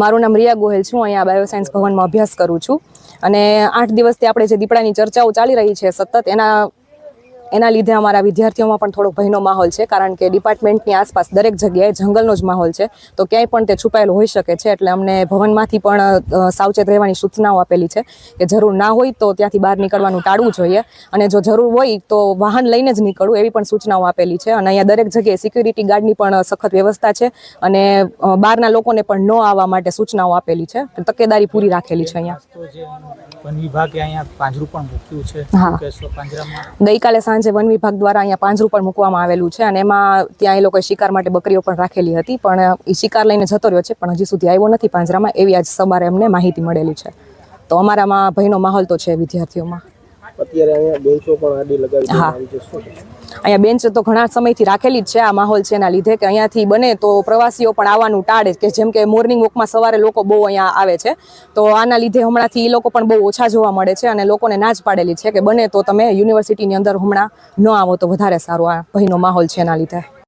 મારું નામ રિયા ગોહેલ છું. અહીંયા બાયોસાયન્સ ભવનમાં અભ્યાસ કરું છું અને 8 દિવસથી આપણે જે દીપડાની ચર્ચાઓ ચાલી રહી છે સતત એના લીધે અમારા વિદ્યાર્થીઓમાં પણ થોડો ભયનો માહોલ છે, કારણ કે ડિપાર્ટમેન્ટની આસપાસ દરેક જગ્યાએ જંગલનો જ માહોલ છે, તો ક્યાંય પણ તે છુપાયેલો હોઈ શકે છે. એટલે અમને ભવનમાંથી પણ સાવચેત રહેવાની સૂચનાઓ આપેલી છે કે જરૂર ના હોય તો ત્યાંથી બહાર નીકળવાનું ટાળવું જોઈએ અને જો જરૂર હોય તો વાહન લઈને જ નીકળવું એવી પણ સૂચનાઓ આપેલી છે. અને અહીંયા દરેક જગ્યાએ સિક્યુરિટી ગાર્ડની પણ સખત વ્યવસ્થા છે અને બહારના લોકોને પણ ન આવવા માટે સૂચનાઓ આપેલી છે. તકેદારી પૂરી રાખેલી છે. અહીંયા વન વિભાગે અહીંયા પાંજરું પણ મૂક્યું છે. હા, ગઈકાલે સાંજે વન વિભાગ દ્વારા અહીંયા પાંજરું પણ મૂકવામાં આવેલું છે અને એમાં ત્યાં એ લોકોએ શિકાર માટે બકરીઓ પણ રાખેલી હતી, પણ એ શિકાર લઈને જતો રહ્યો છે, પણ હજી સુધી આવ્યો નથી પાંજરામાં, એવી આજ સવારે અમને માહિતી મળેલી છે. તો અમારામાં ભયનો માહોલ તો છે વિદ્યાર્થીઓમાં. અત્યારે અહીંયા બેન્ચો પણ આડી લગાવી આવી છે. અહીંયા બેન્ચ તો ઘણા સમયથી રાખેલી જ છે. આ માહોલ છે એના લીધે કે અહીંયાથી બને તો પ્રવાસીઓ પણ આવવાનું ટાળે, કે જેમ કે મોર્નિંગ વોકમાં સવારે લોકો બહુ અહીંયા આવે છે, તો આના લીધે હમણાંથી એ લોકો પણ બહુ ઓછા જોવા મળે છે અને લોકોને ના જ પાડેલી છે કે બને તો તમે યુનિવર્સિટીની અંદર હમણાં ન આવો તો વધારે સારું. આ ભયનો માહોલ છે એના લીધે.